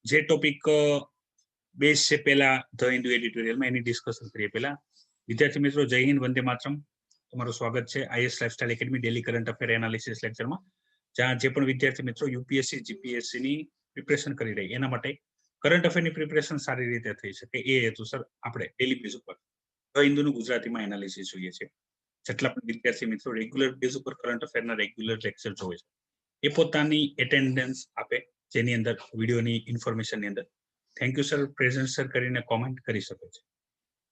જે topic base છે પહેલા ધ હિન્દુ એડિટોરિયલમાં એની ડિસ્કશન કરીએ. પહેલા વિદ્યાર્થી મિત્રો, જય હિન્દ, વંદે માતરમ. તમારું સ્વાગત છે IS lifestyle academy daily current affair analysis લેક્ચરમાં, જ્યાં જે પણ વિદ્યાર્થી મિત્રો યુપીએસસી જીપીએસસી ની પ્રિપરેશન કરી રહી એના માટે કરંટ અફેરની પ્રિપરેશન સારી રીતે થઈ શકે એ હેતુસર આપણે ડેલી બેઝ ઉપર ધ હિન્દુનું ગુજરાતીમાં એનાલિસિસ જોઈએ છે. જેટલા પણ વિદ્યાર્થી મિત્રો રેગ્યુલર બેઝ ઉપર કરંટ અફેરના રેગ્યુલર લેક્ચર જોવે છે એ પોતાની એટેન્ડન્સ આપે, જેની અંદર વિડીયોની ઇન્ફોર્મેશનની અંદર thank you sir, present sir કરીને કોમેન્ટ કરી શકે છે.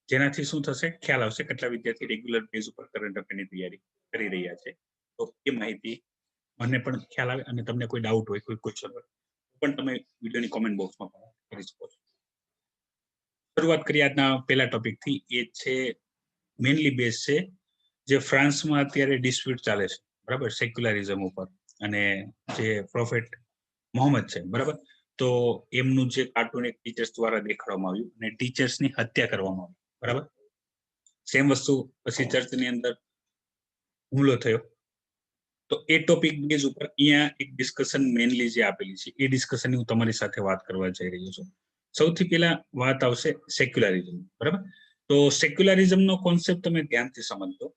જેનાથી શું થશે, ખ્યાલ આવશે કેટલા વિદ્યાર્થી રેગ્યુલર બેઝ ઉપર કરંટ અફેરની તૈયારી કરી રહ્યા છે. તો એ માહિતી મને પણ ખ્યાલ આવે, અને તમને કોઈ ડાઉટ હોય, કોઈ ક્વેશ્ચન હોય પણ તમે વિડીયોની કોમેન્ટ બોક્સમાં કરી શકો છો. શરૂઆત કરીએ આજના પહેલા ટોપિકથી. એ છે મેઇનલી બેઝ છે જે ફ્રાન્સમાં અત્યારે ડિસ્પ્યુટ ચાલે છે, બરાબર, સેક્યુલરિઝમ ઉપર, અને જે પ્રોફેટ મોહમ્મદ છે, બરાબર, તો એમનું જે કાર્ટૂન એક ટીચર્સ દ્વારા દેખાડવામાં આવ્યું અને ટીચર્સની હત્યા કરવામાં આવી, બરાબર. સેમ વસ્તુ પછી ચર્ચની અંદર હુમલો થયો. તો એ ટોપિક બેઝ ઉપર અહીંયા એક ડિસ્કશન મેઇનલી જે આપેલી છે એ ડિસ્કશનની હું તમારી સાથે વાત કરવા જઈ રહ્યો છું. સૌથી પહેલા વાત આવશે સેક્યુલરિઝમ, બરાબર. તો સેક્યુલરિઝમનો કોન્સેપ્ટ તમે ધ્યાનથી સમજજો.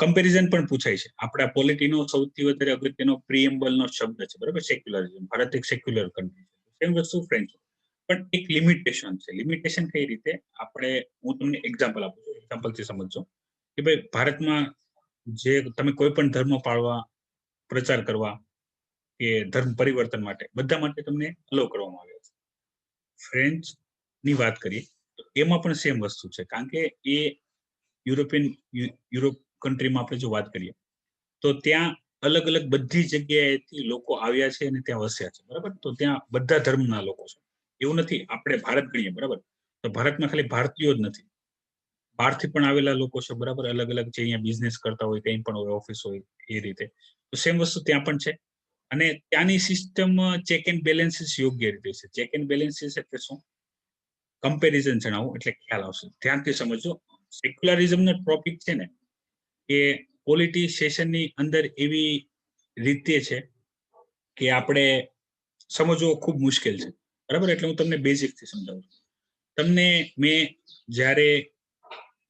કમ્પેરિઝન પણ પૂછાય છે. આપણા પોલિટીનો સૌથી વધારે અગત્યનો પ્રિએમ્બલનો શબ્દ છે, બરાબર, સેક્યુલરિઝમ. ભારત એક સેક્યુલર કન્ટ્રી છે. સેમ વસ્તુ ફ્રેન્ચ, પણ એક લિમિટેશન છે. લિમિટેશન કઈ રીતે, આપણે, હું તમને એક્ઝામ્પલ આપું છું, એક્ઝામ્પલથી સમજજો કે ભાઈ ભારતમાં જે તમે કોઈ પણ ધર્મ પાળવા, પ્રચાર કરવા કે ધર્મ પરિવર્તન માટે, બધા માટે તમને અલાઉ કરવામાં આવે છે. ફ્રેન્ચની વાત કરીએ તો એમાં પણ સેમ વસ્તુ છે, કારણ કે એ યુરોપ કન્ટ્રીમાં આપણે જો વાત કરીએ તો ત્યાં અલગ અલગ બધી જગ્યાએથી લોકો આવ્યા છે અને ત્યાં વસ્યા છે, બરાબર. તો ત્યાં બધા ધર્મના લોકો છે. એવું નથી આપણે ભારત ગણીએ, બરાબર, તો ભારતમાં ખાલી ભારતીયો જ નથી, બહારથી પણ આવેલા લોકો છે, બરાબર, અલગ અલગ જે અહીંયા બિઝનેસ કરતા હોય, કંઈ પણ હોય, ઓફિસ હોય, એ રીતે. તો સેમ વસ્તુ ત્યાં પણ છે. અને ત્યાંની સિસ્ટમ ચેક એન્ડ બેલેન્સીસ યોગ્ય રીતે છે. ચેક એન્ડ બેલેન્સીસ એટલે શું, કમ્પેરિઝન જણાવું એટલે ખ્યાલ આવશે, ધ્યાનથી સમજો. સેક્યુલરિઝમનો ટોપિક છે ને એ પોલિટિશિયનની અંદર એવી રીતે છે કે આપણે સમજવો ખૂબ મુશ્કેલ છે, બરાબર. એટલે હું તમને બેઝિકથી સમજાવું છું. તમને મેં જ્યારે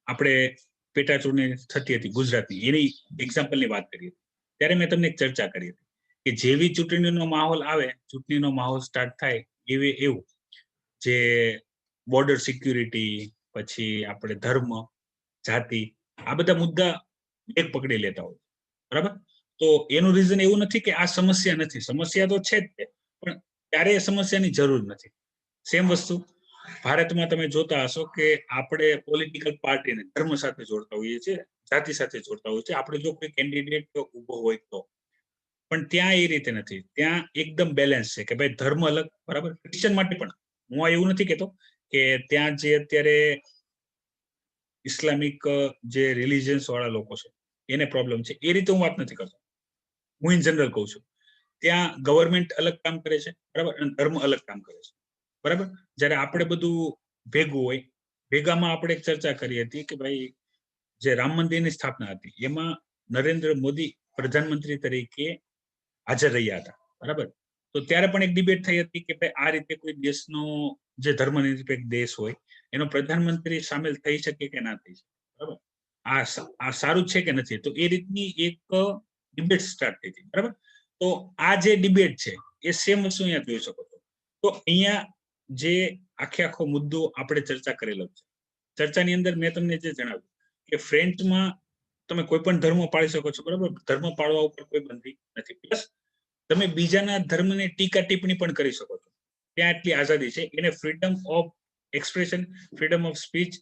આપણે પેટા ચૂંટણી થતી હતી ગુજરાતની, એની એક્ઝામ્પલની વાત કરી હતી, ત્યારે મેં તમને એક ચર્ચા કરી હતી કે જેવી ચૂંટણીનો માહોલ આવે, ચૂંટણીનો માહોલ સ્ટાર્ટ થાય એવું જે બોર્ડર સિક્યુરિટી, પછી આપણે ધર્મ, જાતિ, આ બધા મુદ્દા એક પકડી લેતા હોય, બરાબર. તો એનું રીઝન એવું નથી કે આ સમસ્યા નથી, સમસ્યા તો છે જ, પણ ત્યારે એ સમસ્યાની જરૂર નથી. સેમ વસ્તુ ભારતમાં તમે જોતા હશો કે આપણે પોલિટિકલ પાર્ટીને ધર્મ સાથે જોડતા હોઈએ છીએ, જાતિ સાથે જોડતા હોઈએ છીએ, આપણે જો કોઈ કેન્ડિડેટ ઉભો હોય તો. પણ ત્યાં એ રીતે નથી. ત્યાં એકદમ બેલેન્સ છે કે ભાઈ ધર્મ અલગ, બરાબર. ક્રિશ્ચિયન માટે પણ હું એવું નથી કહેતો કે ત્યાં જે અત્યારે ઇસ્લામિક જે રિલિજન્સ વાળા લોકો છે એને પ્રોબ્લેમ છે, એ રીતે હું વાત નથી કરતો. હું ઇન જનરલ કહું છું. ત્યાં ગવર્મેન્ટ અલગ કામ કરે છે, બરાબર, અને ધર્મ અલગ કામ કરે છે, બરાબર. જ્યારે આપણે બધું ભેગું હોય, ભેગામાં આપણે એક ચર્ચા કરી હતી કે ભાઈ જે રામ મંદિરની સ્થાપના હતી એમાં નરેન્દ્ર મોદી પ્રધાનમંત્રી તરીકે હાજર રહ્યા હતા, બરાબર. તો ત્યારે પણ એક ડિબેટ થઈ હતી કે ભાઈ આ રીતે કોઈ દેશનો જે ધર્મનિરપેક્ષ દેશ હોય એનો પ્રધાનમંત્રી સામેલ થઈ શકે કે ના થઈ શકે, બરાબર. આ સારું છે કે નથી, તો એ રીતની એક ડિબેટ સ્ટાર્ટ થઈ હતી, બરાબર. તો આ જે ડિબેટ છે એ સેમ વસ્તુ અહીંયા જોઈ શકો છો. તો અહીંયા જે આખો મુદ્દો આપણે ચર્ચા કરેલો છે, ચર્ચાની અંદર મેં તમને જે જણાવ્યું કે ફ્રેન્ચમાં તમે કોઈ પણ ધર્મ પાળી શકો છો, બરાબર. ધર્મ પાળવા ઉપર કોઈ બંધી નથી. પ્લસ તમે બીજાના ધર્મને ટીકા ટિપ્પણી પણ કરી શકો છો, ત્યાં એટલી આઝાદી છે. એને freedom of expression, freedom of speech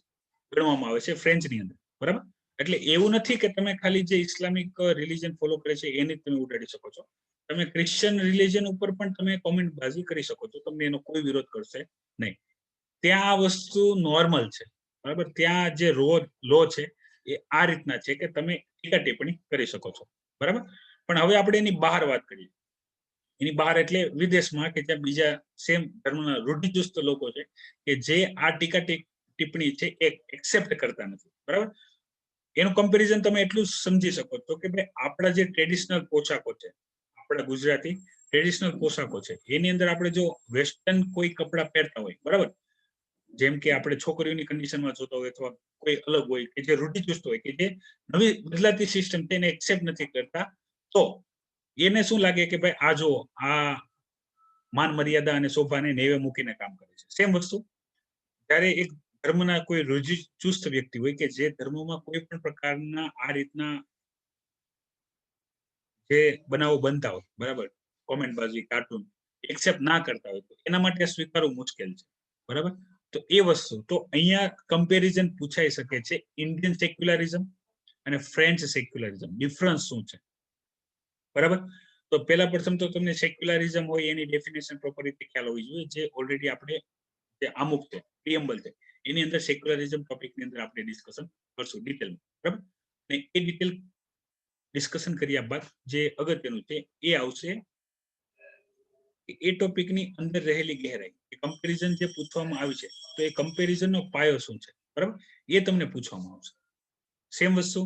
ગણવામાં આવે છે ફ્રેન્ચની અંદર, બરાબર. એટલે એવું નથી કે તમે ખાલી જે ઇસ્લામિક રિલિજન ફોલો કરે છે એને તમે ઉડાડી શકો છો. તમે ક્રિશ્ચિયન રિલિજન ઉપર પણ તમે કોમેન્ટ બાજી કરી શકો છો, તમને એનો કોઈ વિરોધ કરશે નહીં. ત્યાં આ વસ્તુ નોર્મલ છે, બરાબર. ત્યાં જે લો છે એ આ રીતના છે કે તમે ટીકા ટિપ્પણી કરી શકો છો, બરાબર. પણ હવે આપણે એની બહાર વાત કરીએ. એની બહાર એટલે વિદેશમાં કે જ્યાં બીજા સેમ ધર્મના રૂઢિચુસ્ત લોકો છે કે જે આ ટીકા ટિપ્પણી છે એ એક્સેપ્ટ કરતા નથી, બરાબર. એનું કમ્પેરિઝન તમે એટલું સમજી શકો છો કે ભાઈ આપણા જે ટ્રેડિશનલ પોશાકો છે, આપણા ગુજરાતી ટ્રેડિશનલ પોશાકો છે એની અંદર આપણે જો વેસ્ટર્ન કોઈ કપડા પહેરતા હોય, બરાબર, જેમ કે આપણે છોકરીઓની કન્ડિશનમાં જોતા હોય અથવા કોઈ અલગ હોય કે જે રૂઢિચુસ્ત હોય કે જે નવી બદલાતી સિસ્ટમ તેને એક્સેપ્ટ નથી કરતા, તો એને શું લાગે કે ભાઈ આ જો આ માન મર્યાદા અને શોભાને નેવે મૂકીને કામ કરે છે. સેમ વસ્તુ જ્યારે એક ધર્મના કોઈ રૂઢિચુસ્ત વ્યક્તિ હોય કે જે ધર્મમાં કોઈ પણ પ્રકારના આ રીતના જે બનાવો બનતા હોય, બરાબર, કોમેન્ટબાજી, કાર્ટૂન એક્સેપ્ટ ના કરતા હોય તો એના માટે સ્વીકારવું મુશ્કેલ છે, બરાબર. તો એ વસ્તુ, તો અહીંયા કમ્પેરિઝન પૂછાઈ શકે છે ઇન્ડિયન સેક્યુલરિઝમ અને ફ્રેન્ચ સેક્યુલરિઝમ, ડિફરન્સ શું છે, બરાબર. તો પહેલા પ્રથમ તો તમને સેક્યુલરિઝમ હોય એની ડેફિનેશન પ્રોપર રીતે ખ્યાલ હોવી જોઈએ, જે ઓલરેડી આપણે જે આમુખ છે, પ્રિએમ્બલ છે, એની અંદર સેક્યુલરિઝમ ટોપિકની અંદર આપણે ડિસ્કશન કરશું ડિટેલમાં, બરાબર. અને એ ડિટેલ ડિસ્કશન કર્યા બાદ જે અગત્યનું છે એ આવશે એ ટોપિકની અંદર રહેલી ગહેરાઈ, એ કમ્પેરિઝન જે પૂછવામાં આવ્યું છે તો એ કમ્પેરિઝનનો પાયો શું છે, બરાબર, એ તમને પૂછવામાં આવશે. સેમ વસ્તુ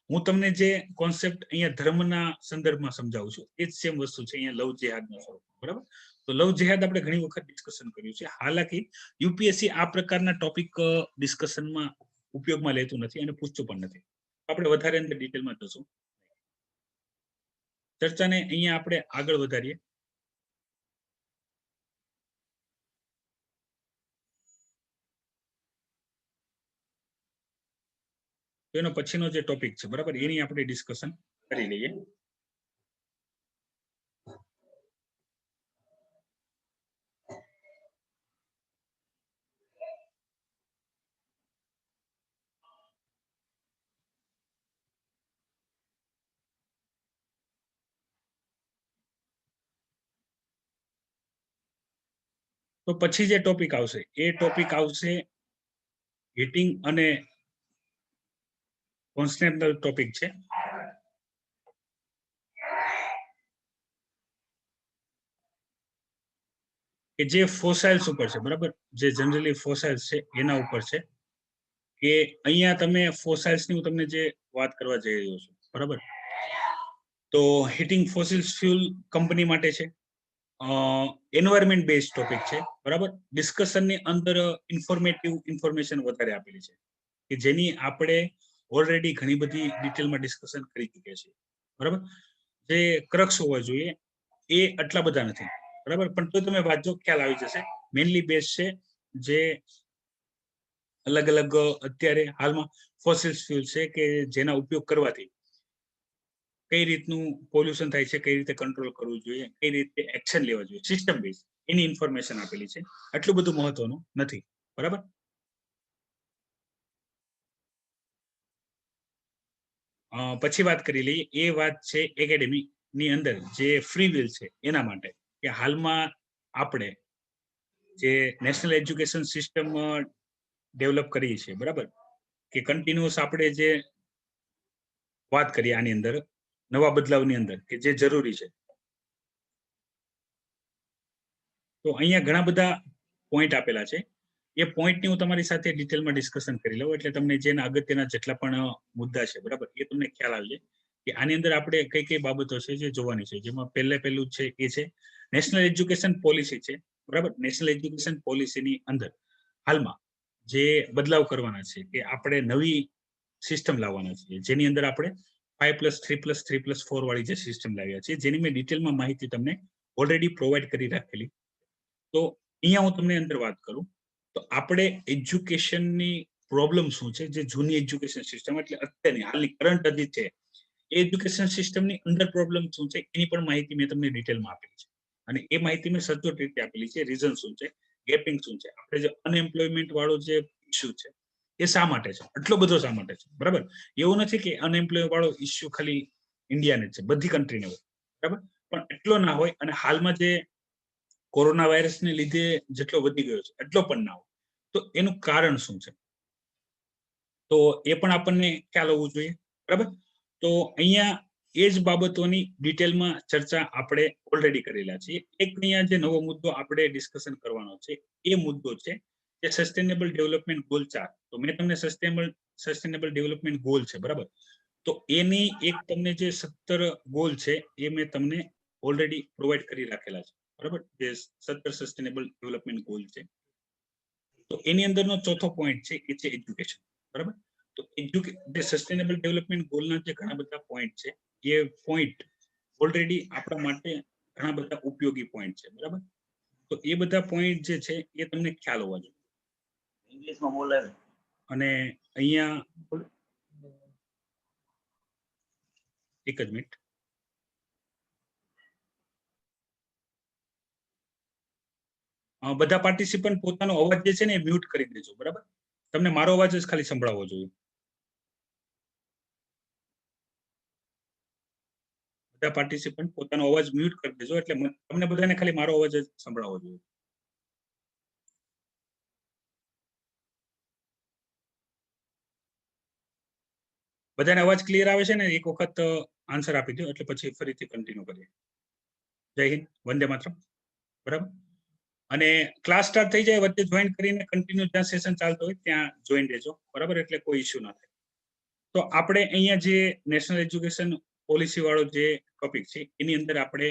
હું તમને જે કોન્સેપ્ટ અહીંયા ધર્મના સંદર્ભમાં સમજાવું છું એ જ સેમ વસ્તુ છે અહીંયા લવ જેહાદના સ્વરૂપમાં, બરાબર. તો લવ જેહાદ આપણે ઘણી વખત ડિસ્કશન કર્યું છે. હાલાકી યુપીએસસી આ પ્રકારના ટોપિક ડિસ્કશનમાં ઉપયોગમાં લેતું નથી અને પૂછતું પણ નથી. આપણે વધારે અંદર ડિટેલમાં જશું. ચર્ચાને અહીંયા આપણે આગળ વધારીએ. તો એનો પછીનો જે ટોપિક છે, બરાબર, એની આપણે ડિસ્કશન કરી લઈએ. તો પછી જે ટોપિક આવશે એ ટોપિક આવશે હીટિંગ અને કોન્સ્ટન્ટલ ટોપિક છે. કે જે ફોસાઇલ્સ ઉપર છે, બરાબર, જે જનરલી ફોસાઇલ્સ છે એના ઉપર છે. કે અહીંયા તમે ફોસાઇલ્સની હું તમને જે વાત કરવા જઈ રહ્યો છું, બરાબર, તો હીટિંગ ફોસિલ્સ ફ્યુલ કંપની માટે છે, એન્વાયરમેન્ટ બેઝ ટોપિક છે, બરાબર. ડિસ્કશનની અંદર ઇન્ફોર્મેટિવ ઇન્ફોર્મેશન વધારે આપેલી છે કે જેની આપણે ઓલરેડી ઘણી બધી ડિટેલમાં ડિસ્કશન કરી ચૂક્યા છીએ, બરાબર. જે ક્રક્સ હોવા જોઈએ એ આટલા બધા નથી, બરાબર, પણ તો તમે વાંચો ખ્યાલ આવી જશે. મેઇનલી બેઝ છે જે અલગ અલગ અત્યારે હાલમાં ફોસિલ્સ ફ્યુલ છે કે જેના ઉપયોગ કરવાથી કઈ રીતનું પોલ્યુશન થાય છે, કઈ રીતે કંટ્રોલ કરવું જોઈએ, કઈ રીતે એક્શન લેવા જોઈએ, સિસ્ટમ બેઝ એની ઇન્ફોર્મેશન આપેલી છે. આટલું બધું મહત્વનું નથી, બરાબર. પછી વાત કરી લઈએ, એ વાત છે એકેડેમી ની અંદર જે ફ્રી વિલ છે એના માટે, કે હાલમાં આપણે જે નેશનલ એજ્યુકેશન સિસ્ટમ ડેવલપ કરીએ છીએ, બરાબર, કે કન્ટિન્યુઅસ આપણે જે વાત કરીએ આની અંદર નવા બદલાવની અંદર કે જે જરૂરી છે, તો અહીંયા ઘણા બધા પોઈન્ટ આપેલા છે. એ પોઈન્ટની હું તમારી સાથે ડિટેલમાં ડિસ્કશન કરી લઉં એટલે તમને જેના અગત્યના જેટલા પણ મુદ્દા છે, બરાબર, એ તમને ખ્યાલ આવી જાય કે આની અંદર આપણે કઈ કઈ બાબતો છે જે જોવાની છે. જેમાં પહેલું છે એ છે નેશનલ એજ્યુકેશન પોલિસી છે, બરાબર. નેશનલ એજ્યુકેશન પોલિસીની અંદર હાલમાં જે બદલાવ કરવાના છે કે આપણે નવી સિસ્ટમ લાવવાના છીએ, જેની અંદર આપણે 5+3+3+4 વાળી જે સિસ્ટમ લાવ્યા છે, જેની મેં ડિટેલમાં માહિતી તમને ઓલરેડી પ્રોવાઈડ કરી રાખેલી. તો અહીંયા હું તમને અંદર વાત કરું તો આપણે એજ્યુકેશનની પ્રોબ્લેમ શું છે, જે જૂની એજ્યુકેશન સિસ્ટમ એટલે અત્યારની હાલની કરંટ હજી છે એ એજ્યુકેશન સિસ્ટમની અંદર પ્રોબ્લેમ શું છે એની પણ માહિતી મેં તમને ડિટેલમાં આપેલી છે. અને એ માહિતી મેં સચોટ રીતે આપેલી છે. રીઝન શું છે, ગેપિંગ શું છે, આપણે જે અનએમ્પ્લોયમેન્ટ વાળો જે ઇસ્યુ છે એ શા માટે છે, આટલો બધો શા માટે છે, બરાબર. એવું નથી કે અનએમ્પ્લોય વાળો ઇસ્યુ ખાલી ઇન્ડિયાને છે, બધી કન્ટ્રીને હોય, બરાબર, પણ એટલો ના હોય. અને હાલમાં જે કોરોના વાયરસને લીધે જેટલો વધી ગયો છે એટલો પણ ના હોય. તો એનું કારણ શું છે તો એ પણ આપણને ખ્યાલ હોવું જોઈએ, બરાબર. તો અહીંયા એ જ બાબતોની ડિટેલમાં ચર્ચા આપણે ઓલરેડી કરેલા છીએ. એક અહીંયા જે નવો મુદ્દો આપણે ડિસ્કશન કરવાનો છે એ મુદ્દો છે કે સસ્ટેનેબલ ડેવલપમેન્ટ ગોલ 4. તો મેં તમને સસ્ટેનેબલ ડેવલપમેન્ટ ગોલ છે, બરાબર, તો એની એક તમને જે 17 ગોલ છે એ મેં તમને ઓલરેડી પ્રોવાઈડ કરી રાખેલા છે, બરાબર, જે 17 સસ્ટેનેબલ ડેવલપમેન્ટ ગોલ છે. તો એની અંદરનો ચોથો પોઈન્ટ છે એ છે એજ્યુકેશન, બરાબર. તો જે સસ્ટેનેબલ ડેવલપમેન્ટ ગોલના જે ઘણા બધા પોઈન્ટ છે, એ પોઈન્ટ ઓલરેડી આપણા માટે ઘણા બધા ઉપયોગી પોઈન્ટ છે, બરાબર. તો એ બધા પોઈન્ટ જે છે એ તમને ખ્યાલ હોવા જોઈએ. ઇંગ્લિશમાં બોલાવે. અને અહીંયા એક જ મિનિટ. બધા પાર્ટિસિપન્ટ પોતાનો અવાજ જે છે ને એ મ્યુટ કરી દેજો, બરાબર. તમને મારો અવાજ જ ખાલી સંભળાવવો જોઈએ. બધા પાર્ટિસિપન્ટ પોતાનો અવાજ મ્યુટ કરી દેજો, એટલે તમને બધાને ખાલી મારો અવાજ જ સંભળાવવો જોઈએ. બધાને અવાજ ક્લિયર આવે છે ને? એક વખત આન્સર આપી દો એટલે પછી ફરીથી કન્ટિન્યુ કરીએ. જય હિન્દ, વંદે માતરમ, બરાબર. અને ક્લાસ સ્ટાર્ટ થઈ જાય વચ્ચે જોઈન કરીને કન્ટિન્યુ જ્યાં સેશન ચાલતો હોય ત્યાં જોઈન રહેજો, બરાબર, એટલે કોઈ ઇશ્યુ ના થાય. તો આપણે અહીંયા જે નેશનલ એજ્યુકેશન પોલિસી વાળો જે ટોપિક છે એની અંદર આપણે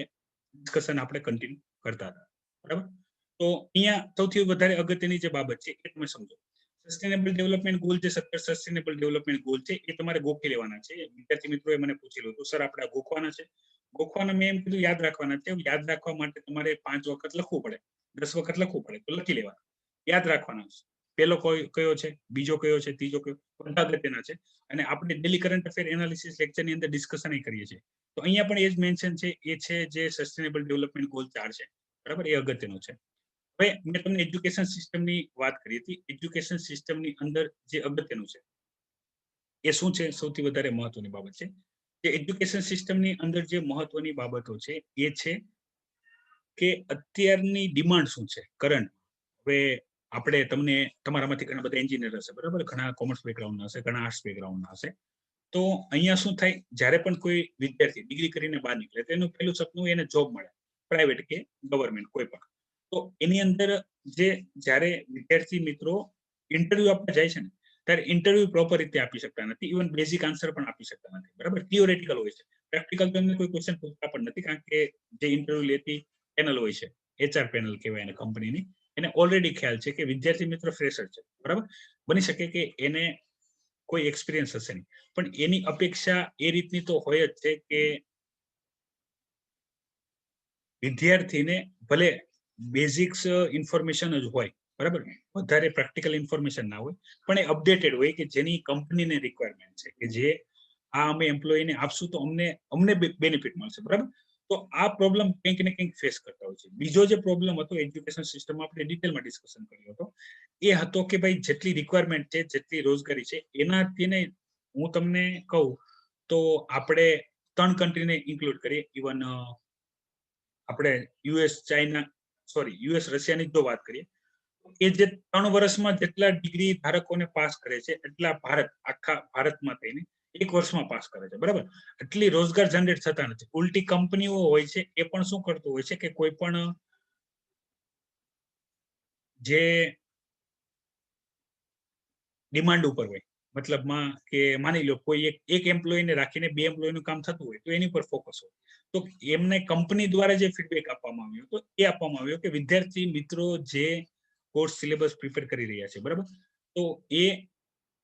ડિસ્કશન આપણે કન્ટિન્યુ કરતા હતા, બરાબર. તો અહીંયા સૌથી વધારે અગત્યની જે બાબત છે એ તમે સમજો. સસ્ટેનેબલ ડેવલપમેન્ટ ગોલ જે 17 સસ્ટેનેબલ ડેવલપમેન્ટ ગોલ છે એ તમારે ગોખી લેવાના છે. વિદ્યાર્થી મિત્રોએ મને પૂછેલું હતું, સર આપણે ગોખવાના છે. ગોખવાના મેં એમ કીધું યાદ રાખવાના છે. યાદ રાખવા માટે તમારે 5 વખત લખવું પડે, 10 વખત લખવું પડે, તો લખી લેવાના, યાદ રાખવાના છે. પહેલો કયો છે, બીજો કયો છે, ત્રીજો કયો, બધા અગત્યના છે. અને આપણે ડેલી કરંટ અફેર એનાલિસિસ લેક્ચરની અંદર ડિસ્કશન કરીએ છીએ. તો અહીંયા પણ એ જ મેન્શન છે, એ છે જે સસ્ટેનેબલ ડેવલપમેન્ટ ગોલ 4 છે, બરાબર, એ અગત્યનો છે. હવે મેં તમને એજ્યુકેશન સિસ્ટમની વાત કરી હતી. એજ્યુકેશન સિસ્ટમની અંદર જે અગત્યનું છે એ શું છે? સૌથી વધારે મહત્વની બાબત છે કે એજ્યુકેશન સિસ્ટમની અંદર જે મહત્વની બાબતો છે એ છે કે અત્યારની ડિમાન્ડ શું છે કરંટ. હવે આપણે તમને તમારામાંથી ઘણા બધા એન્જિનિયર હશે, બરાબર, ઘણા કોમર્સ બેકગ્રાઉન્ડના હશે, ઘણા આર્ટ્સ બેકગ્રાઉન્ડના હશે. તો અહીંયા શું થાય, જ્યારે પણ કોઈ વિદ્યાર્થી ડિગ્રી કરીને બહાર નીકળે તો એનું પહેલું સપનું એને જોબ મળે, પ્રાઇવેટ કે ગવર્મેન્ટ કોઈ પણ. તો એની અંદર જ્યારે વિદ્યાર્થી મિત્રો ઇન્ટરવ્યુ આપવા જાય છે ને, ત્યારે ઇન્ટરવ્યુ પ્રોપર રીતે આપી શકતા નથી, ઇવન બેઝિક આન્સર પણ આપી શકતા નથી, બરાબર. થિયોરેટિકલ હોય છે, પ્રેક્ટિકલ તો એમને કોઈ ક્વેશ્ચન પૂછતા પણ નથી, કારણ કે જે ઇન્ટરવ્યુ લેતી પેનલ હોય છે, HR પેનલ કહેવાય એને કંપનીની, એને ઓલરેડી ખ્યાલ છે કે વિદ્યાર્થી મિત્ર ફ્રેશર છે, બરાબર. બની શકે કે એને કોઈ એક્સપિરિયન્સ હશે નહીં, પણ એની અપેક્ષા એ રીતની તો હોય જ છે કે વિદ્યાર્થીને ભલે બેઝિક્સ ઇન્ફોર્મેશન જ હોય, બરાબર, વધારે પ્રેક્ટિકલ ઇન્ફોર્મેશન ના હોય, પણ એ અપડેટેડ હોય કે જેની કંપનીને રિક્વાયરમેન્ટ છે, કે જે આ અમે એમ્પ્લોયીને આપશું તો અમને બેનિફિટ મળશે, બરાબર. તો આ પ્રોબ્લેમ કંઈક ને કંઈક ફેસ કરતા હોય છે. બીજો જે પ્રોબ્લેમ હતો એજ્યુકેશન સિસ્ટમમાં આપણે ડિટેલમાં ડિસ્કશન કર્યો હતો, એ હતો કે ભાઈ જેટલી રિક્વાયરમેન્ટ છે, જેટલી રોજગારી છે, એનાથી હું તમને કહું તો આપણે 3 કન્ટ્રીને ઇન્ક્લુડ કરીએ. ઇવન આપણે યુએસ રશિયાની જો વાત કરીએ, એ જે 3 વર્ષમાં જેટલા ડિગ્રી ધારકોને પાસ કરે છે એટલા આખા ભારતમાં થઈને 1 વર્ષમાં પાસ કરે છે, બરાબર. એટલી રોજગાર જનરેટ થતા નથી. ઉલટી કંપનીઓ હોય છે એ પણ શું કરતું હોય છે કે કોઈ પણ જે ડિમાન્ડ ઉપર હોય, મતલબમાં કે માની લો કોઈ એક એમ્પ્લોયીને રાખીને 2 એમ્પ્લોયીનું કામ થતું હોય તો એની પર ફોકસ હોય. તો એમને કંપની દ્વારા જે ફીડબેક આપવામાં આવ્યો તો એ આપવામાં આવ્યો કે વિદ્યાર્થી મિત્રો જે કોર્સ સિલેબસ પ્રિપેર કરી રહ્યા છે, બરાબર, તો એ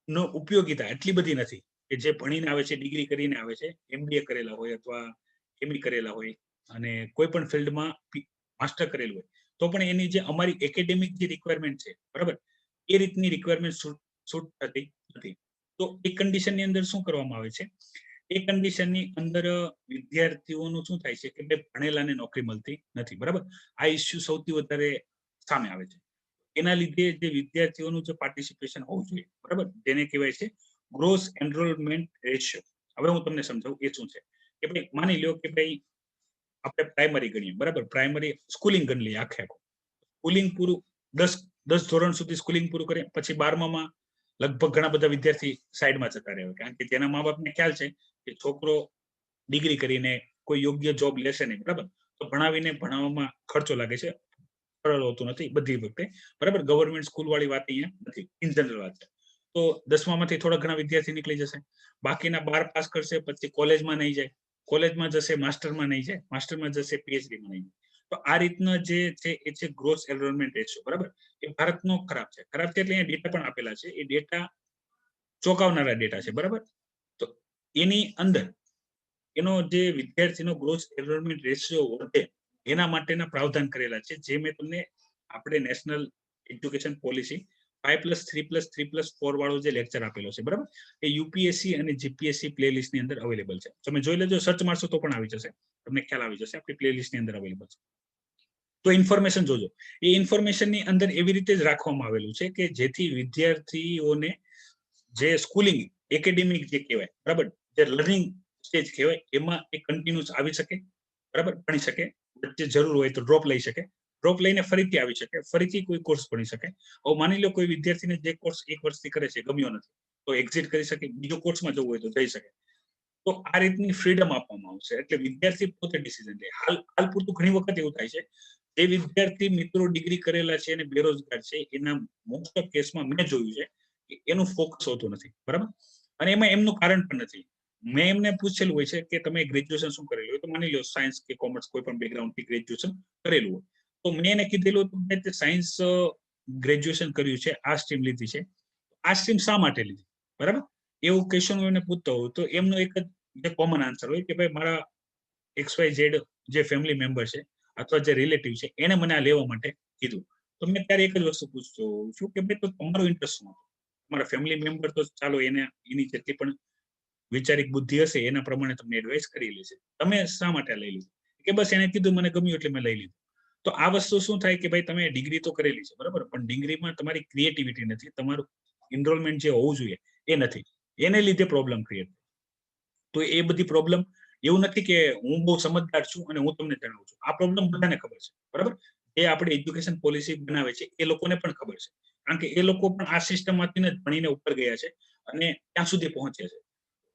નો ઉપયોગિતા એટલી બધી નથી કે જે ભણીને આવે છે, ડિગ્રી કરીને આવે છે, MBA કરેલા હોય અથવા ME કરેલા હોય અને કોઈ પણ ફિલ્ડમાં માસ્ટર કરેલું હોય, તો પણ એની જે અમારી એકેડેમિક જે રિક્વાયરમેન્ટ છે, બરાબર, એ રીતની રિક્વાયરમેન્ટ શૂટ થતી નથી. તો એ કન્ડિશનની અંદર શું કરવામાં આવે છે, એ કન્ડિશનની અંદર વિદ્યાર્થીઓનું શું થાય છે કે ભણેલાને નોકરી મળતી નથી, બરાબર. આ ઇસ્યુ સૌથી વધારે સામે આવે છે. એના લીધે જે વિદ્યાર્થીઓનું જે પાર્ટિસિપેશન હોવું જોઈએ, બરાબર, જેને કહેવાય છે ગ્રોસ એનરોલમેન્ટ રેશિયો. હવે હું તમને સમજાવું એ શું છે કે ભાઈ માની લો કે ભાઈ આપણે પ્રાઇમરી ગણીએ, બરાબર, પ્રાઇમરી સ્કૂલિંગ ગણી લઈએ, આખે સ્કૂલિંગ પૂરું 10 ધોરણ સુધી સ્કૂલિંગ પૂરું કરે, પછી 12માં લગભગ ઘણા બધા વિદ્યાર્થી સાઈડમાં જતા રહે, કારણ કે તેના મા બાપને ખ્યાલ છે કે છોકરો ડિગ્રી કરીને કોઈ યોગ્ય જોબ લેશે નહીં, બરાબર. તો ભણાવવામાં ખર્ચો લાગે છે, સરળ હોતું નથી બધી વખતે, બરાબર. ગવર્મેન્ટ સ્કૂલ વાળી વાત અહીંયા નથી, ઇન જનરલ વાત છે. તો 10મામાંથી થોડા ઘણા વિદ્યાર્થી નીકળી જશે, બાકીના 12 પાસ કરશે, પછી કોલેજમાં નહીં જાય, કોલેજમાં જશે માસ્ટરમાં નહીં છે, માસ્ટરમાં જશે પીએચડીમાં નહીં. તો આ રીતના જે છે એ છે ગ્રોસ એનરોલમેન્ટ રેશિયો, બરાબર. એ ભારતનો ખરાબ છે. ખરાબ છે એટલે અહીંયા ડેટા પણ આપેલા છે. એ ડેટા ચોંકાવનારા ડેટા છે, બરાબર. તો એની અંદર એનો જે વિદ્યાર્થીનો ગ્રોસ એનરોલમેન્ટ રેશિયો વધે એના માટેના પ્રાવધાન કરેલા છે, જે મેં તમને આપણે નેશનલ એજ્યુકેશન પોલિસી 5+3+3+4 વાળો જે લેક્ચર આપેલો છે, બરાબર. એ યુપીએસસી અને જીપીએસસી પ્લેલિસ્ટ ની અંદર અવેલેબલ છે. તમે જોઈ લેજો, સર્ચ મારશો તો પણ આવી જશે, તમને ખ્યાલ આવી જશે. આપણી પ્લેલિસ્ટ ની અંદર અવેલેબલ છે. તો ઇન્ફોર્મેશન જોજો. એ ઇન્ફોર્મેશન ની અંદર એવી રીતે જ રાખવામાં આવેલું છે કે જેથી વિદ્યાર્થીઓને જે સ્કૂલિંગ એકેડેમિક જે કહેવાય, બરાબર, જે લર્નિંગ સ્ટેજ કહેવાય, એમાં એ કન્ટિન્યુઅસ આવી શકે, બરાબર, ભણી શકે. વચ્ચે જરૂર હોય તો ડ્રોપ લઈ શકે, ડ્રોપ લઈને ફરીથી આવી શકે, ફરીથી કોઈ કોર્સ ભણી શકે. હવે માની લો કોઈ વિદ્યાર્થીને જે કોર્સ 1 વર્ષથી કરે છે ગમ્યો નથી, તો એક્ઝિટ કરી શકે, બીજો કોર્સમાં જવું હોય તો જઈ શકે. તો આ રીતની ફ્રીડમ આપવામાં આવશે, એટલે વિદ્યાર્થી પોતે ડિસિઝન લે. હાલ પૂરતું ઘણી વખત એવું થાય છે, જે વિદ્યાર્થી મિત્રો ડિગ્રી કરેલા છે અને બેરોજગાર છે, એના મોસ્ટ ઓફ કેસમાં મેં જોયું છે કે એનું ફોકસ હોતું નથી, બરાબર. અને એમાં એમનું કારણ પણ નથી. મેં એમને પૂછેલું હોય છે કે તમે ગ્રેજ્યુએશન શું કરેલું હોય, તો માની લો સાયન્સ કે કોમર્સ કોઈ પણ બેકગ્રાઉન્ડથી ગ્રેજ્યુએશન કરેલું હોય, તો મેં એને કીધેલું કે સાયન્સ ગ્રેજ્યુએશન કર્યું છે, આ સ્ટ્રીમ લીધી છે, આ સ્ટ્રીમ શા માટે લીધી, બરાબર. એવું ક્વેશ્ચન હું એને પૂછતો હોઉં તો એમનો એક જ કોમન આન્સર હોય કે ભાઈ મારા XYZ જે ફેમિલી મેમ્બર છે અથવા જે રિલેટિવ છે એને મને આ લેવા માટે કીધું. તો મેં ત્યારે એક જ વસ્તુ પૂછતો હોઉં છું કે ભાઈ તો તમારો ઇન્ટરેસ્ટ શું હતો? તમારા ફેમિલી મેમ્બર તો ચાલો એની જેટલી પણ વિચારિક બુદ્ધિ હશે એના પ્રમાણે તમને એડવાઇસ કરી લેશે. તમે શા માટે લઈ લીધું? કે બસ એને કીધું મને ગમ્યું એટલે મેં લઈ લીધું. તો આ વસ્તુ શું થાય કે ભાઈ તમે ડિગ્રી તો કરેલી છે, બરાબર, પણ ડિગ્રીમાં તમારી ક્રિએટિવિટી નથી, તમારું એનરોલમેન્ટ જે હોવું જોઈએ એ નથી. એને લીધે પ્રોબ્લેમ ક્રિએટ. તો એ બધી પ્રોબ્લેમ એવું નથી કે હું બહુ સમજદાર છું અને હું તમને જણાવું છું. આ પ્રોબ્લેમ બધાને ખબર છે, બરાબર. એ આપણે એજ્યુકેશન પોલિસી બનાવે છે એ લોકોને પણ ખબર છે, કારણ કે એ લોકો પણ આ સિસ્ટમમાંથી જ ભણીને ઉપર ગયા છે અને ત્યાં સુધી પહોંચ્યા છે.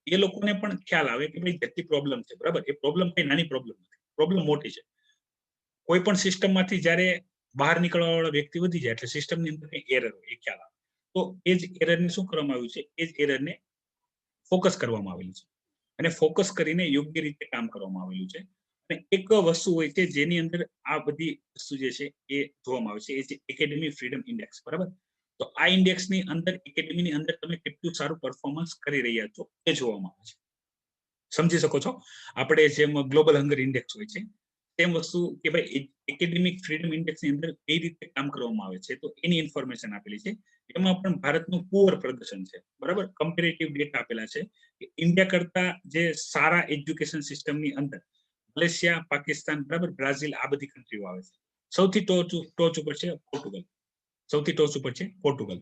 એ લોકોને પણ ખ્યાલ આવે કે ભાઈ જેટલી પ્રોબ્લેમ છે, બરાબર, એ પ્રોબ્લેમ કઈ નાની પ્રોબ્લેમ નથી, પ્રોબ્લેમ મોટી છે. કોઈ પણ સિસ્ટમમાંથી જ્યારે બહાર નીકળવા વાળો વ્યક્તિ વધી જાય એટલે સિસ્ટમની અંદર કંઈ એરર હોય એ ખ્યાલ આવે. તો એ જ એરરને શું કરવામાં આવ્યું છે, એ જ એરરને ફોકસ કરવામાં આવેલું છે અને ફોકસ કરીને યોગ્ય રીતે કામ કરવામાં આવેલું છે. અને એક વસ્તુ હોય છે જેની અંદર આ બધી વસ્તુ જે છે એ જોવામાં આવે છે, એ છે એકેડેમી ફ્રીડમ ઇન્ડેક્સ, બરાબર. તો આ ઇન્ડેક્સની અંદર એકેડેમીની અંદર તમે કેટલું સારું પરફોર્મન્સ કરી રહ્યા છો એ જોવામાં આવે છે. સમજી શકો છો? આપણે જેમ ગ્લોબલ હંગર ઇન્ડેક્સ હોય છે તેમ વસ્તુ કે ભાઈ એકેડેમિક ફ્રીડમ ઇન્ડેક્સની અંદર કઈ રીતે કામ કરવામાં આવે છે, તો એની ઇન્ફોર્મેશન આપેલી છે. એમાં પણ ભારતનું પુઅર પ્રદર્શન છે, બરાબર. કમ્પેરેટિવ ડેટા આપેલા છે કે ઇન્ડિયા કરતા જે સારા એજ્યુકેશન સિસ્ટમની અંદર મલેશિયા, પાકિસ્તાન, બરાબર, બ્રાઝિલ, આ બધી કન્ટ્રીઓ આવે છે. સૌથી ટોચ ઉપર છે પોર્ટુગલ, સૌથી ટોચ ઉપર છે પોર્ટુગલ,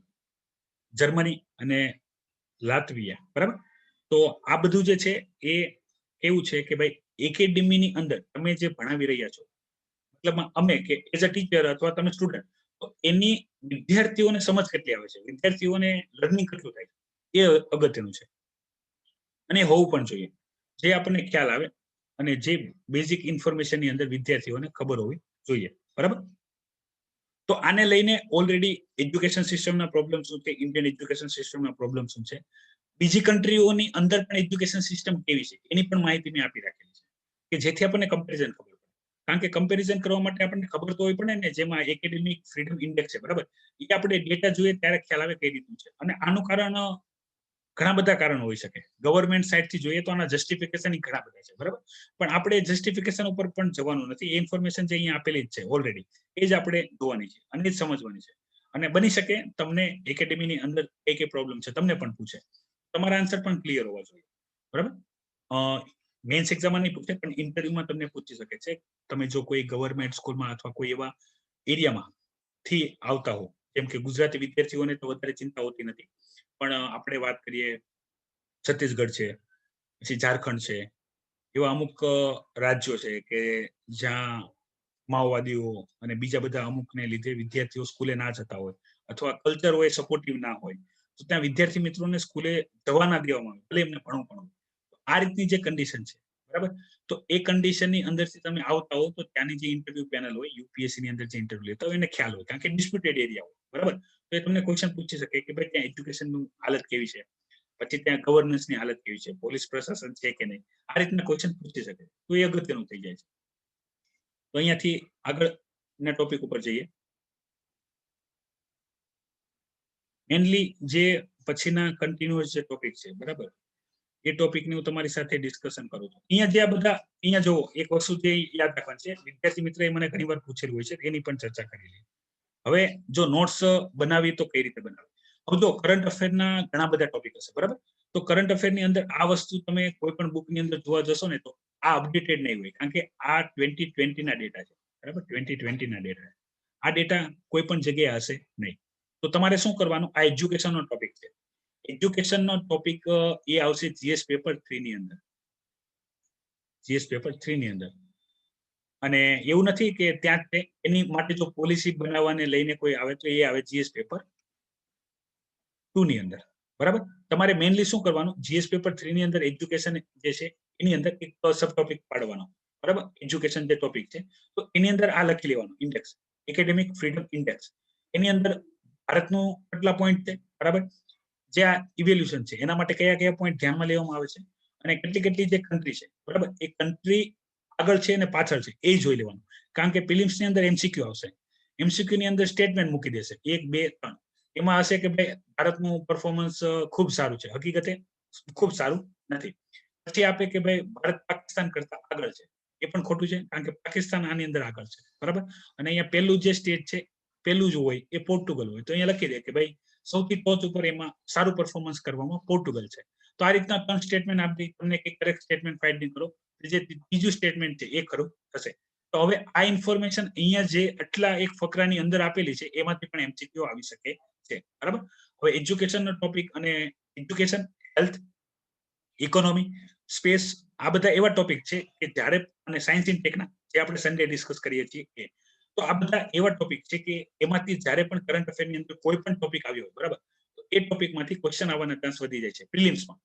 જર્મની અને લાતવિયા, બરાબર. તો આ બધું જે છે એ એવું છે કે ભાઈ એકેડેમીની અંદર તમે જે ભણાવી રહ્યા છો, મતલબ અમે કે એઝ અ ટીચર અથવા તમે સ્ટુડન્ટ, તો એની વિદ્યાર્થીઓને સમજ કેટલી આવે છે, વિદ્યાર્થીઓને લર્નિંગ કેટલું થાય એ અગત્યનું છે અને હોવું પણ જોઈએ, જે આપણને ખ્યાલ આવે અને જે બેઝિક ઇન્ફોર્મેશનની અંદર વિદ્યાર્થીઓને ખબર હોવી જોઈએ, બરાબર. તો આને લઈને ઓલરેડી એજ્યુકેશન સિસ્ટમના પ્રોબ્લેમ શું છે, ઇન્ડિયન એજ્યુકેશન સિસ્ટમના પ્રોબ્લેમ શું છે, બીજી કન્ટ્રીઓની અંદર પણ એજ્યુકેશન સિસ્ટમ કેવી છે એની પણ માહિતી મેં આપી રાખેલી છે કે જેથી આપણને કમ્પેરિઝન ખબર પડે. કારણ કે કમ્પેરિઝન કરવા માટે આપણને ખબર તો હોય પડે ને, જેમાં એકેડેમિક ફ્રીડમ ઇન્ડેક્સ છે, બરાબર, એ આપણે ડેટા જોઈએ ત્યારે ખ્યાલ આવે કઈ રીતનું છે. અને આનું કારણ ઘણા બધા કારણો હોઈ શકે. ગવર્મેન્ટ સાઇડથી જોઈએ તો આના જસ્ટિફિકેશન ઘણા બધા છે, બરાબર. પણ આપણે જસ્ટિફિકેશન ઉપર પણ જવાનું નથી. એ ઇન્ફોર્મેશન જે અહીંયા આપેલી જ છે ઓલરેડી, એ જ આપણે જોવાની છે અને જ સમજવાની છે. અને બની શકે તમને એકેડેમીની અંદર કઈ પ્રોબ્લેમ છે તમને પણ પૂછે, તમારા આન્સર પણ ક્લિયર હોવા જોઈએ, બરાબર. મેન્સ એક્ઝામમાં નહીં પૂછે પણ ઇન્ટરવ્યુમાં તમને પૂછી શકે છે. તમે જો કોઈ ગવર્મેન્ટ સ્કૂલમાં અથવા કોઈ એવા એરિયામાં થી આવતા હો, જેમ કે ગુજરાતી વિદ્યાર્થીઓને તો વધારે ચિંતા હોતી નથી, પણ આપણે વાત કરીએ છત્તીસગઢ છે, પછી ઝારખંડ છે, એવા અમુક રાજ્યો છે કે જ્યાં માઓવાદીઓ અને બીજા બધા અમુકને લીધે વિદ્યાર્થીઓ સ્કૂલે ના જતા હોય અથવા કલ્ચર હોય સપોર્ટિવ ના હોય, તો ત્યાં વિદ્યાર્થી મિત્રોને સ્કૂલે જવા ના દેવામાં આવે, ભલે એમને ભણવું પણ હોય. આ રીતની જે કન્ડિશન છે, બરાબર. તો એ કન્ડિશનની અંદરથી તમે આવતા હો તો ત્યાંની જે ઇન્ટરવ્યુ પેનલ હોય, યુપીએસસી ની અંદર જે ઇન્ટરવ્યુ લેતા હોય એને ખ્યાલ હોય, કારણ કે ડિસ્પ્યુટેડ એરિયા હોય, બરાબર. તો એ તમને ક્વેશ્ચન પૂછી શકે કે ભાઈ ત્યાં એજ્યુકેશનનું હાલત કેવી છે, પછી ત્યાં ગવર્નન્સની હાલત કેવી છે, પોલીસ પ્રશાસન છે કે નહીં, આ રીતના ક્વેશ્ચન પૂછી શકે, તો એ અગત્યનું થઈ જાય છે. તો અહીંયાથી આગળના ટોપિક ઉપર જઈએ. મેનલી જે પછીના કન્ટિન્યુઅસ જે ટોપિક છે, બરાબર, એ ટોપિકની હું તમારી સાથે ડિસ્કશન કરું છું. અહીંયા જે આ બધા, અહીંયા જો એક વસ્તુ જે યાદ રાખવાની છે, વિદ્યાર્થી મિત્રએ મને ઘણી વાર પૂછેલું હોય છે, એની પણ ચર્ચા કરી લઈએ. હવે જો નોટ્સ બનાવી તો કઈ રીતે બનાવી? હવે જો કરંટ અફેરના ઘણા બધા ટોપિક હશે, બરાબર, તો કરંટ અફેરની અંદર આ વસ્તુ તમે કોઈ પણ બુકની અંદર જોવા જશો ને તો આ અપડેટેડ નહીં હોય, કારણ કે આ 2020 ના ડેટા છે, બરાબર, 2020 ના ડેટા. આ ડેટા કોઈ પણ જગ્યાએ હશે નહીં. તો તમારે શું કરવાનું? આ એજ્યુકેશનનો ટોપિક છે. એજ્યુકેશનનો ટોપિક એ આવશે જીએસ પેપર 3 ની અંદર. જીએસ પેપર 3 ની અંદર. અને એવું નથી કે ત્યાં એની માટે જો પોલિસી બનાવવાને લઈને કોઈ આવે તો એ આવે જીએસ પેપર 2 ની અંદર, બરાબર. તમારે મેઇનલી શું કરવાનું? જીએસ પેપર 3 ની અંદર એજ્યુકેશન જે છે એની અંદર એક સબ ટોપિક પાડવાનો, બરાબર, એજ્યુકેશન જે ટોપિક છે, તો એની અંદર આ લખી લેવાનું, ઇન્ડેક્સ, એકેડેમિક ફ્રીડમ ઇન્ડેક્સ. એની અંદર ભારતનું કેટલા પોઈન્ટ છે, બરાબર, જે આ ઇવેલ્યુશન છે એના માટે કયા કયા પોઈન્ટ ધ્યાનમાં લેવામાં આવે છે, અને કેટલી કેટલી જે કન્ટ્રી છે, બરાબર, એ કન્ટ્રી આગળ છે અને પાછળ છે એ જોઈ લેવાનું. કારણ કે પ્રિલિમ્સ ની અંદર એમસીક્યુ આવશે, એમસીક્યુ ની અંદર સ્ટેટમેન્ટ મૂકી દેશે 1 2 3. એમાં હશે કે ભાઈ ભારતનું પરફોર્મન્સ ખૂબ સારું છે, હકીકતે ખૂબ સારું નથી. પછી આપે કે ભાઈ ભારત પાકિસ્તાન કરતા આગળ છે, એ પણ ખોટું છે, કારણ કે પાકિસ્તાન આની અંદર આગળ છે, બરાબર. અને અહીંયા પહેલું જે સ્ટેટ છે, પહેલું જ હોય એ પોર્ટુગલ હોય, તો અહીંયા લખી દે કે ભાઈ સૌથી ટોચ ઉપર એમાં સારું પરફોર્મન્સ કરવામાં પોર્ટુગલ છે. તો આ રીતના 3 સ્ટેટમેન્ટ આપી તમને એક કરેક્ટ સ્ટેટમેન્ટ ફાઇન્ડ કરો, જે ત્રીજું સ્ટેટમેન્ટ છે એ ખરું થશે. તો હવે આ ઇન્ફોર્મેશન અહીંયા જે આટલા એક ફકરાની અંદર આપેલી છે એમાંથી પણ એમસીક્યુ આવી શકે છે, બરાબર. હવે એજ્યુકેશનનો ટોપિક અને એજ્યુકેશન, હેલ્થ, ઇકોનોમી, સ્પેસ, આ બધા એવા ટોપિક છે કે જ્યારે, અને સાયન્સ ઇન ટેકના જે આપણે સન્ડે ડિસ્કસ કરીએ છીએ એ. તો આ બધા એવા ટોપિક છે કે એમાંથી જ્યારે પણ કરંટ અફેરની અંદર કોઈ પણ ટોપિક આવ્યો, બરાબર, તો એ ટોપિકમાંથી ક્વેશ્ચન આવવાના ચાન્સ વધી જાય છે પ્રિલિમ્સમાં.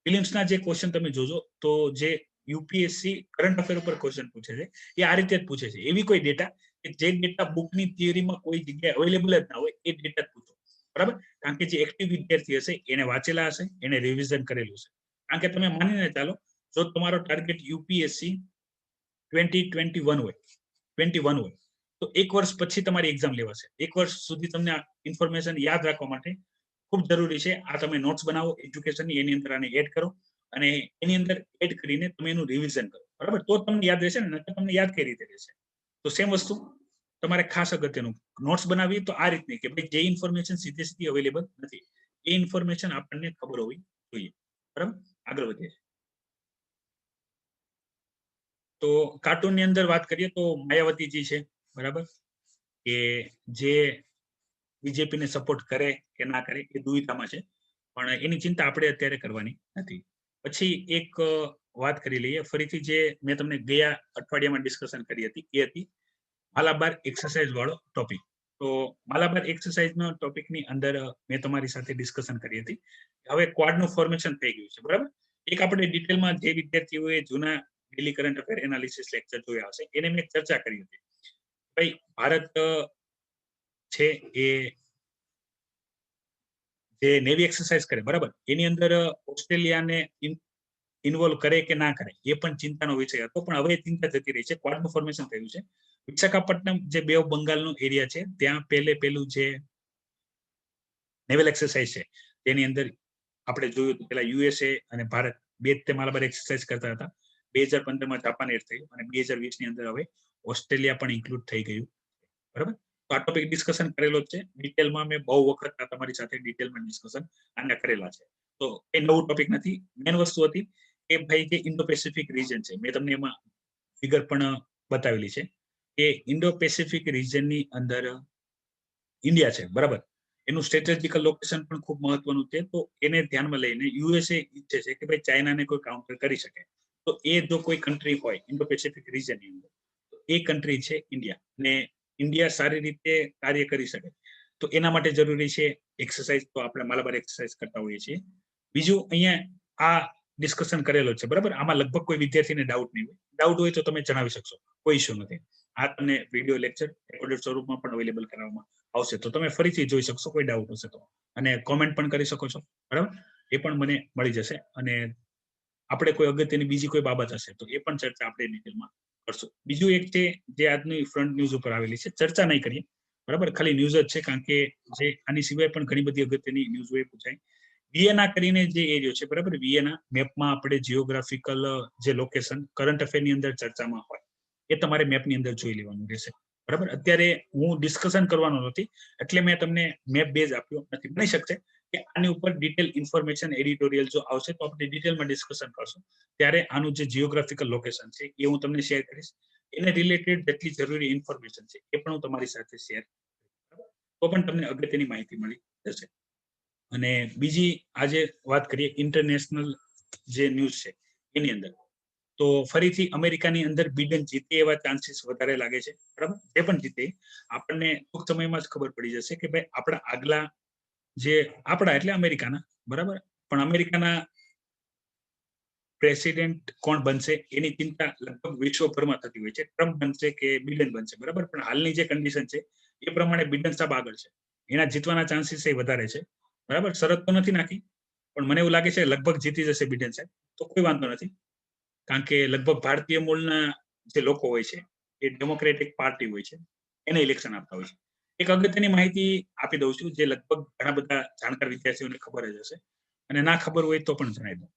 પ્રિલિમ્સના જે ક્વેશ્ચન તમે જોજો તો જે યુપીએસસી કરંટ અફેર ઉપર ક્વેશ્ચન પૂછે છે એ આ રીતે જ પૂછે છે. એવી કોઈ ડેટા કે જે ડેટા બુકની થિયરીમાં કોઈ જગ્યાએ અવેલેબલ જ ના હોય એ ડેટા પૂછો, બરાબર. કારણ કે જે એક્ટિવ વિદ્યાર્થી હશે એને વાંચેલા હશે, એને રિવિઝન કરેલું છે. કારણ કે તમે માનીને ચાલો, જો તમારો ટાર્ગેટ યુપીએસસી 2021 હોય, 21 હોય, તો 1 વર્ષ પછી તમારી એક્ઝામ લેવાશે. 1 વર્ષ સુધી તમને આ ઇન્ફોર્મેશન યાદ રાખવા માટે ખૂબ જરૂરી છે. આ તમે નોટ્સ બનાવો એજ્યુકેશનની, એની અંદર આને એડ કરો અને એની અંદર એડ કરીને તમે એનું રિવિઝન કરો, બરાબર. તો તમને યાદ રહેશે ને, તમને યાદ કઈ રીતે રહેશે? તો સેમ વસ્તુ તમારે ખાસ અગત્યનું નોટ્સ બનાવી તો આ રીતની કે ભાઈ જે ઇન્ફોર્મેશન સીધી સીધી અવેલેબલ નથી એ ઇન્ફોર્મેશન આપણને ખબર હોવી જોઈએ, બરાબર. આગળ વધીએ. તો કાર્ટૂનની અંદર વાત કરીએ તો માયાવતીજી છે, બરાબર, કે જે બીજેપીને સપોર્ટ કરે કે ના કરે એ દુવિધામાં છે, પણ એની ચિંતા આપણે અત્યારે કરવાની નથી. પછી એક વાત કરી લઈએ ફરીથી, જે મેં તમને ગયા અઠવાડિયામાં ડિસ્કશન કરી હતી એ હતી માલાબાર એક્સરસાઇઝ વાળો ટોપિક. તો માલાબાર એક્સરસાઇઝનો ટોપિકની અંદર મેં તમારી સાથે ડિસ્કશન કરી હતી. હવે ક્વાડનું ફોર્મેશન થઈ ગયું છે, બરાબર. એક આપણે ડિટેલમાં જે વિદ્યાર્થીઓએ જૂના daily current affair analysis lecture જોયા હશે એને મેં ચર્ચા કરી હતી. ભાઈ ભારત છે એ જે નેવી એક્સરસાઇઝ કરે, બરાબર, એની અંદર ઓસ્ટ્રેલિયાને ઇન્વોલ્વ કરે કે ના કરે એ પણ ચિંતાનો વિષય હતો, પણ હવે ચિંતા જતી રહી છે. ક્વાડનું ફોર્મેશન થયું છે. વિશાખાપટ્ટનમ જે બે ઓફ બંગાળનો એરિયા છે ત્યાં પહેલું જે નેવલ એક્સરસાઇઝ છે તેની અંદર આપણે જોયું પેલા યુએસએ અને ભારત બે જ તે માલાબાર એક્સરસાઇઝ કરતા હતા. 2015માં જાપાન એડ થયું અને 2020 ની અંદર હવે ઓસ્ટ્રેલિયા પણ ઇન્ક્લુડ થઈ ગયું, બરાબર. તો આ ટોપિક ડિસ્કશન કરેલો છે ડિટેલમાં. મેં બહુ વખત તમારી સાથે ડિટેલમાં ડિસ્કશન આના કરેલા છે, તો એ નવું ટોપિક નથી. મેન વસ્તુ હતી કે ભાઈ જે ઇન્ડો પેસિફિક રીજન છે, મેં તમને એમાં ફિગર પણ બતાવેલી છે કે ઇન્ડો પેસિફિક રીજનની અંદર ઇન્ડિયા છે, બરાબર. એનું સ્ટ્રેટેજિકલ લોકેશન પણ ખૂબ મહત્વનું છે. તો એને ધ્યાનમાં લઈને યુએસએ ઈચ્છે છે કે ભાઈ ચાઇનાને કોઈ કાઉન્ટર કરી શકે. તો એ જો કોઈ કન્ટ્રી હોય ઇન્ડો પેસિફિક રીજનની અંદર, તો એ કન્ટ્રી છે ઇન્ડિયા. ને ઇન્ડિયા સારી રીતે કાર્ય કરી શકે તો એના માટે જરૂરી છે એક્સરસાઇઝ. તો આપણે માલાબાર એક્સરસાઇઝ કરતા હોઈએ છીએ. બીજું અહીંયા આ ડિસ્કશન કરેલો છે, બરાબર. આમાં લગભગ કોઈ વિદ્યાર્થીને ડાઉટ નહીં હોય. ડાઉટ હોય તો તમે જણાવી શકશો, કોઈ ઇશ્યુ નથી. આ તમને વિડીયો લેક્ચર રેકોર્ડેડ સ્વરૂપમાં પણ અવેલેબલ કરવામાં આવશે, તો તમે ફરીથી જોઈ શકશો કોઈ ડાઉટ હશે તો, અને કોમેન્ટ પણ કરી શકો છો, બરાબર. એ પણ મને મળી જશે. અને આપણે કોઈ અગત્યની બીજી કોઈ બાબત હશે તો એ પણ ચર્ચા આપણે ડિટેલમાં કરશું. બીજું એક છે જે આજની ફ્રન્ટ ન્યૂઝ ઉપર આવેલી છે, ચર્ચા નહીં કરીએ, બરાબર, ખાલી ન્યૂઝ જ છે, કારણ કે જે આની સિવાય પણ ઘણી બધી અગત્યની ન્યૂઝ હોય પૂછાય. વિયેના કરીને જે એરિયો છે, બરાબર, વિયેના મેપમાં આપણે જીઓગ્રાફિકલ જે લોકેશન કરંટ અફેરની અંદર ચર્ચામાં હોય એ તમારે મેપની અંદર જોઈ લેવાનું રહેશે, બરાબર. અત્યારે હું ડિસ્કશન કરવાનો નથી એટલે મેં તમને મેપ બેઝ આપ્યો નથી. બની શકશે કે આની ઉપર ડિટેલ ઇન્ફોર્મેશન એડિટોરિયલ જો આવશે તો આપણે ડિટેલમાં ડિસ્કશન કરશું, ત્યારે આનું જે જીઓગ્રાફિકલ લોકેશન છે એ હું તમને શેર કરીશ. એને રિલેટેડ જેટલી જરૂરી ઇન્ફોર્મેશન છે એ પણ હું તમારી સાથે શેર કરીશ, તો પણ તમને અગત્યની માહિતી મળી જશે. અને બીજી આજે વાત કરીએ ઇન્ટરનેશનલ જે ન્યૂઝ છે એની અંદર, તો ફરીથી અમેરિકાની અંદર બિડન જીતે એવા ચાન્સીસ વધારે લાગે છે, બરાબર. જે પણ જીતે આપણને ટૂંક સમયમાં જ ખબર પડી જશે કે ભાઈ આપણા આગલા જે આપણા એટલે અમેરિકાના, બરાબર, પણ અમેરિકાના પ્રેસિડેન્ટ કોણ બનશે એની ચિંતા લગભગ વિશ્વભરમાં થતી હોય છે. ટ્રમ્પ બનશે કે બિડન બનશે, બરાબર, પણ હાલની જે કન્ડિશન છે એ પ્રમાણે બિડન સાહેબ આગળ છે, એના જીતવાના ચાન્સીસ એ વધારે છે, બરાબર. શરત તો નથી નાખી પણ મને એવું લાગે છે લગભગ જીતી જશે બિડન સાહેબ, તો કોઈ વાંધો નથી, કારણ કે લગભગ ભારતીય મૂળના જે લોકો હોય છે એ ડેમોક્રેટિક પાર્ટી હોય છે, એને ઇલેક્શન આપતા હોય છે. એક અગત્યની માહિતી આપી દઉં છું જે લગભગ ઘણા બધા જાણકાર વિદ્યાર્થીઓને ખબર જ હશે, અને ના ખબર હોય તો પણ જણાવી દઉં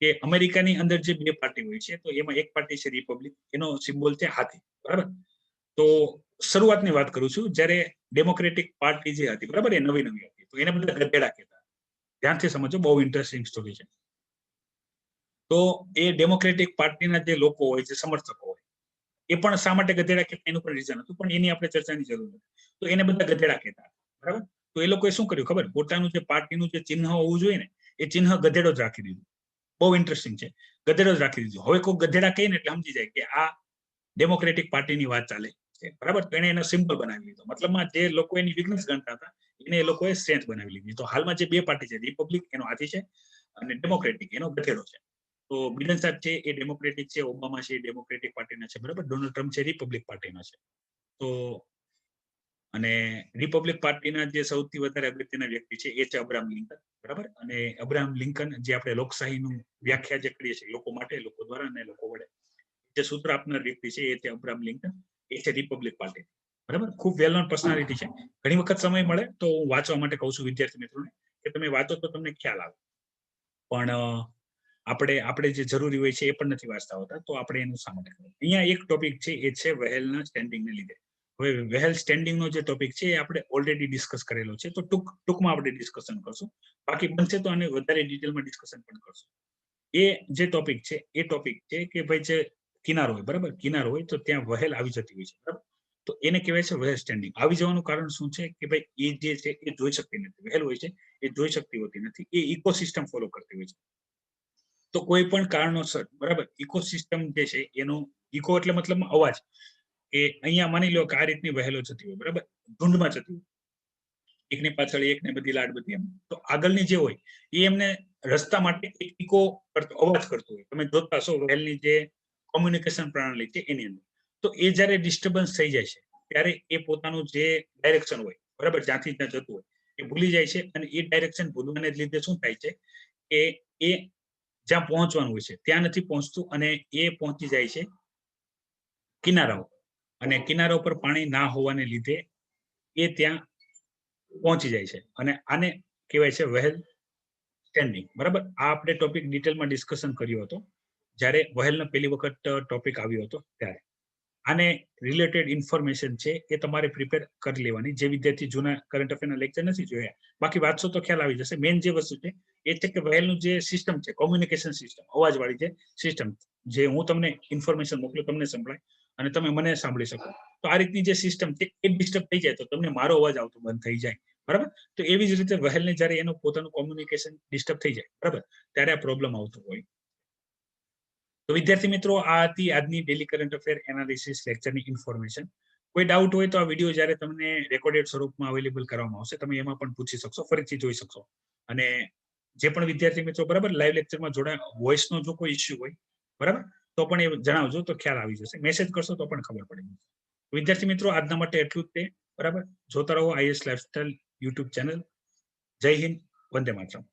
કે અમેરિકાની અંદર જે બે પાર્ટી હોય છે તો એમાં એક પાર્ટી છે રિપબ્લિક, એનો સિમ્બોલ છે હાથી, બરાબર. તો શરૂઆતની વાત કરું છું, જ્યારે ડેમોક્રેટિક પાર્ટી જે હતી, બરાબર, એ નવી નવી હતી તો એને બધા ગધેડા કહેતા. ધ્યાનથી સમજો, બહુ ઇન્ટરેસ્ટિંગ સ્ટોરી છે. તો એ ડેમોક્રેટિક પાર્ટીના જે લોકો હોય છે, સમર્થકો હોય, એ પણ શા માટે ગધેડા કહેતા એનું પણ રીઝન હતું, પણ એની આપણે ચર્ચાની જરૂર નથી. તો એને બધા ગધેડા કહેતા, બરાબર. તો એ લોકોએ શું કર્યું ખબર, પોતાનું જે પાર્ટીનું જે ચિહ્ન હોવું જોઈએ ને એ ચિહ્ન ગધેડો જ રાખી દીધું. બહુ ઇન્ટરેસ્ટિંગ છે, ગધેડો જ રાખી દીધું. હવે કોઈ ગધેડા કહીને એટલે સમજી જાય કે આ ડેમોક્રેટિક પાર્ટીની વાત ચાલે છે, બરાબર. તો એને એનો સિમ્બલ બનાવી લીધો, મતલબમાં જે લોકો એની વીકનેસ ગણતા હતા એને એ લોકોએ સ્ટ્રેન્થ બનાવી લીધી. તો હાલમાં જે બે પાર્ટી છે, રિપબ્લિક એનો હાથી છે અને ડેમોક્રેટિક એનો ગધેડો છે. તો બિડન સાહેબ છે એ ડેમોક્રેટિક છે, ઓબામા છે એ ડેમોક્રેટિક પાર્ટીના છે, બરાબર. ડોનાલ્ડ ટ્રમ્પ છે રિપબ્લિક પાર્ટીના છે. તો અને રિપબ્લિક પાર્ટીના જે સૌથી વધારે અગત્યના વ્યક્તિ છે એ છે અબ્રાહમ લિંકન, બરાબર. અને અબ્રાહમ લિંકન જે આપણે લોકશાહીનું વ્યાખ્યા જે કરીએ છીએ લોકો માટે, લોકો દ્વારા અને લોકો વડે, જે સૂત્ર આપનાર વ્યક્તિ છે એ છે અબ્રાહમ લિંકન, એ છે રિપબ્લિક પાર્ટી, બરાબર. ખૂબ વેલ નોન પર્સનાલિટી છે. ઘણી વખત સમય મળે તો હું વાંચવા માટે કહું છું વિદ્યાર્થી મિત્રોને કે તમે વાંચો તો તમને ખ્યાલ આવે, પણ આપણે જે જરૂરી હોય છે એ પણ નથી વાંચતા હોતા, તો આપણે એનું શા માટે કરવું. અહીંયા એક ટોપિક છે એ છે વહેલના સ્ટેન્ડિંગને લીધે. હવે વહેલ સ્ટેન્ડિંગનો જે ટોપિક છે એ આપણે ઓલરેડી ડિસ્કસ કરેલો છે, તો ટૂંકમાં આપણે ડિસ્કશન કરશું. બાકી બનશે તો આને વધારે ડિટેલમાં ડિસ્કશન પણ કરશું. એ જે ટોપિક છે એ ટોપિક છે કે ભાઈ જે કિનારો હોય, બરાબર, કિનારો હોય તો ત્યાં વહેલ આવી જતી હોય છે, બરાબર. તો એને કહેવાય છે વહેલ સ્ટેન્ડિંગ. આવી જવાનું કારણ શું છે કે ભાઈ એ જે છે એ જોઈ શકતી નથી, વહેલ હોય છે એ જોઈ શકતી હોતી નથી, એ ઇકોસિસ્ટમ ફોલો કરતી હોય છે. તો કોઈ પણ કારણોસર, બરાબર, ઇકોસિસ્ટમ જે છે એનો ઇકો એટલે મતલબ અવાજ, કે અહીંયા માની લો કે આ રીતની વહેલો જતી હોય, બરાબર, ઝુંડમાં જતી હોય, એકની પાછળ એકને બધી લાડ બધી એમ, તો આગળની જે હોય એ એમને રસ્તા માટે એક ઇકો કરતો અવાજ કરતો હોય. તમે જોતા હશો વહેલની જે કોમ્યુનિકેશન પ્રણાલી છે એની અંદર, તો એ જ્યારે ડિસ્ટર્બન્સ થઈ જાય છે ત્યારે એ પોતાનું જે ડાયરેક્શન હોય, બરાબર, જ્યાંથી ત્યાં જતું હોય એ ભૂલી જાય છે, અને એ ડાયરેક્શન ભૂલવાને લીધે શું થાય છે કે એ જ્યાં પહોંચવાનું હોય છે ત્યાં નથી પહોંચતું, અને એ પહોંચી જાય છે કિનારાઓ, અને કિનારા ઉપર પાણી ના હોવાને લીધે એ ત્યાં પહોંચી જાય છે, અને આને કહેવાય છે વહેલ સ્ટેન્ડિંગ, બરાબર. આ આપણે ટોપિક ડિટેલમાં ડિસ્કશન કર્યો હતો જ્યારે વહેલનો પહેલી વખત ટોપિક આવ્યો હતો ત્યારે. આને રિલેટેડ ઇન્ફોર્મેશન છે એ તમારે પ્રિપેર કરી લેવાની, જે વિદ્યાર્થી જૂના કરંટ અફેરના લેક્ચર નથી જોયા, બાકી વાંચશો તો ખ્યાલ આવી જશે. મેઇન જે વસ્તુ છે એ છે કે વહેલનું જે સિસ્ટમ છે, કોમ્યુનિકેશન સિસ્ટમ, અવાજવાળી જે સિસ્ટમ, જે હું તમને ઇન્ફોર્મેશન મોકલું, તમને સંભળાય અને તમે મને સાંભળી શકો, તો આ રીતની જે સિસ્ટમ છે એ ડિસ્ટર્બ થઈ જાય તો તમને મારો અવાજ આવતો બંધ થઈ જાય, બરાબર. તો એવી જ રીતે વહેલને જ્યારે એનું પોતાનું કોમ્યુનિકેશન ડિસ્ટર્બ થઈ જાય, બરાબર, ત્યારે આ પ્રોબ્લેમ આવતો હોય. તો વિદ્યાર્થી મિત્રો, આ હતી આજની ડેલી કરંટ અફેર એનાલિસિસ લેક્ચરની ઇન્ફોર્મેશન. કોઈ ડાઉટ હોય તો આ વિડીયો જ્યારે તમને રેકોર્ડેડ સ્વરૂપમાં અવેલેબલ કરવામાં આવશે તમે એમાં પણ પૂછી શકશો, ફરીથી જોઈ શકશો. અને જે પણ વિદ્યાર્થી મિત્રો, બરાબર, લાઈવ લેક્ચરમાં જોડાયા, વોઇસનો જો કોઈ ઇસ્યુ હોય, બરાબર, તો પણ એ જણાવજો તો ખ્યાલ આવી જશે. મેસેજ કરશો તો પણ ખબર પડી જશે. વિદ્યાર્થી મિત્રો, આજના માટે એટલું જ તે, બરાબર. જોતા રહો આઈએસ લાઈફસ્ટાઈલ યુટ્યુબ ચેનલ. જય હિન્દ, વંદે માતરમ.